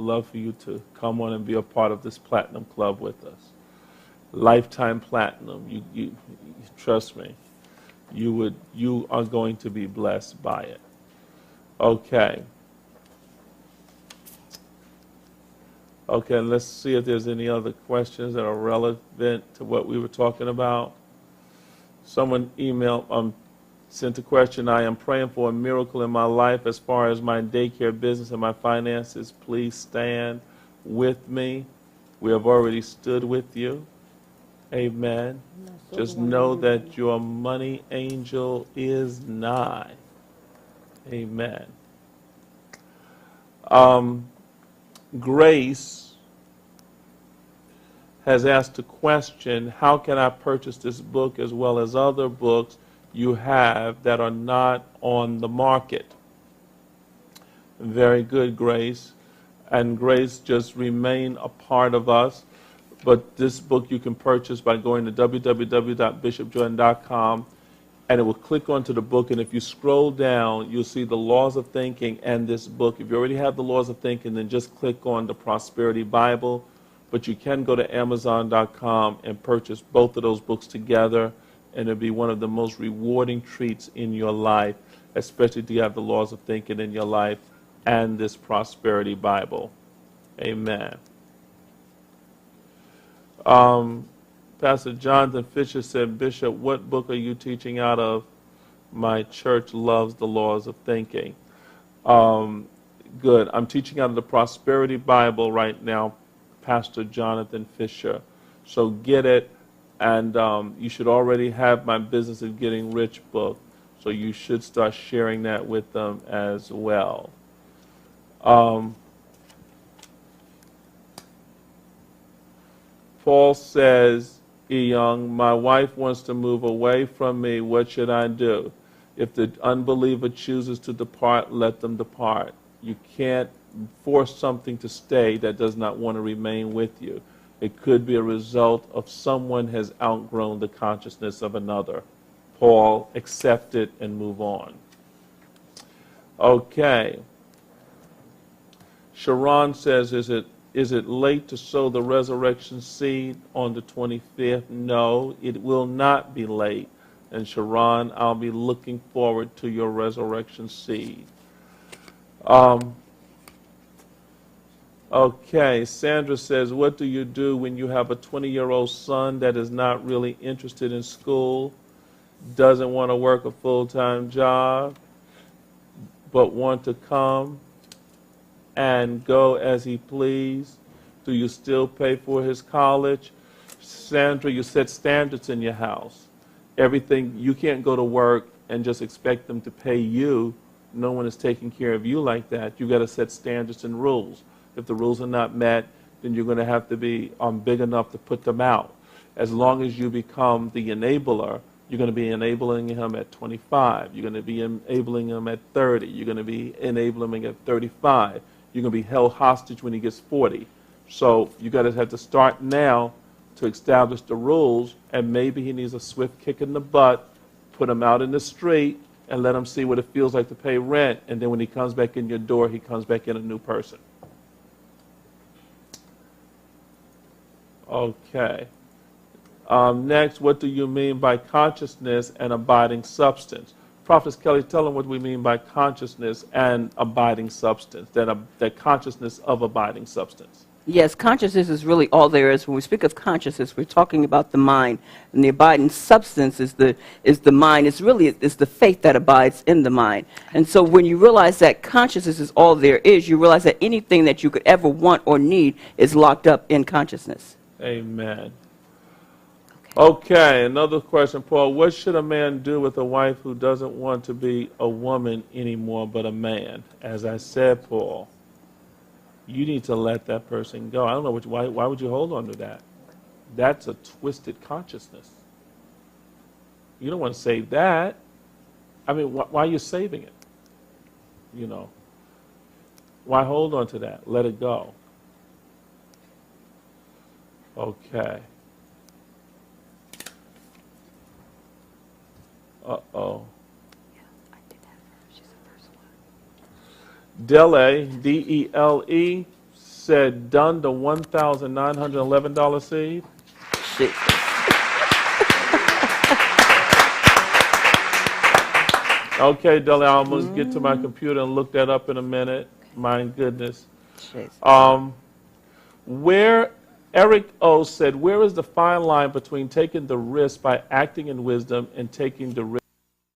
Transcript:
would love for you to come on and be a part of this Platinum Club with us. Lifetime Platinum. You trust me. You are going to be blessed by it. Okay. Okay, let's see if there's any other questions that are relevant to what we were talking about. Someone sent a question. I am praying for a miracle in my life as far as my daycare business and my finances. Please stand with me. We have already stood with you. Amen. Just know that your money angel is nigh. Amen. Grace has asked a question, how can I purchase this book as well as other books you have that are not on the market? Very good, Grace. And Grace, just remain a part of us. But this book you can purchase by going to www.bishopjordan.com, and it will click onto the book. And if you scroll down, you'll see the Laws of Thinking and this book. If you already have the Laws of Thinking, then just click on the Prosperity Bible. But you can go to Amazon.com and purchase both of those books together, and it'll be one of the most rewarding treats in your life, especially if you have the Laws of Thinking in your life and this Prosperity Bible. Amen. Pastor Jonathan Fisher said, Bishop, what book are you teaching out of? My church loves the Laws of Thinking. Good. I'm teaching out of the Prosperity Bible right now, Pastor Jonathan Fisher. So get it, and you should already have my Business of Getting Rich book, so you should start sharing that with them as well. Paul says, E. Young, my wife wants to move away from me. What should I do? If the unbeliever chooses to depart, let them depart. You can't force something to stay that does not want to remain with you. It could be a result of someone has outgrown the consciousness of another. Paul, accept it and move on. Okay. Sharon says, is it late to sow the resurrection seed on the 25th? No, it will not be late. And Sharon, I'll be looking forward to your resurrection seed. Okay, Sandra says, what do you do when you have a 20-year-old son that is not really interested in school, doesn't want to work a full-time job, but want to come and go as he please? Do you still pay for his college? Sandra, you set standards in your house. Everything, you can't go to work and just expect them to pay you. No one is taking care of you like that. You got to set standards and rules. If the rules are not met, then you're going to have to be big enough to put them out. As long as you become the enabler, you're going to be enabling him at 25. You're going to be enabling him at 30. You're going to be enabling him at 35. You're going to be held hostage when he gets 40. So you got to have to start now to establish the rules, and maybe he needs a swift kick in the butt, put him out in the street, and let him see what it feels like to pay rent. And then when he comes back in your door, he comes back in a new person. Okay. Next, what do you mean by consciousness and abiding substance? Prophet Kelly, tell them what we mean by consciousness and abiding substance, that consciousness of abiding substance. Yes, consciousness is really all there is. When we speak of consciousness, we're talking about the mind, and the abiding substance is the mind. It's the faith that abides in the mind. And so when you realize that consciousness is all there is, you realize that anything that you could ever want or need is locked up in consciousness. Amen. Okay, another question, Paul. What should a man do with a wife who doesn't want to be a woman anymore but a man? As I said, Paul, you need to let that person go. I don't know why would you hold on to that? That's a twisted consciousness. You don't want to save that. I mean, why are you saving it? You know, why hold on to that? Let it go. Okay. Uh-oh. Yeah, I did have her. She's the first one. Dele, D-E-L-E, said, done the $1,911 seed? Jesus. Okay, Dudley, I'm going to get to my computer and look that up in a minute. My goodness. Jesus. Where Eric O said, where is the fine line between taking the risk by acting in wisdom and taking the risk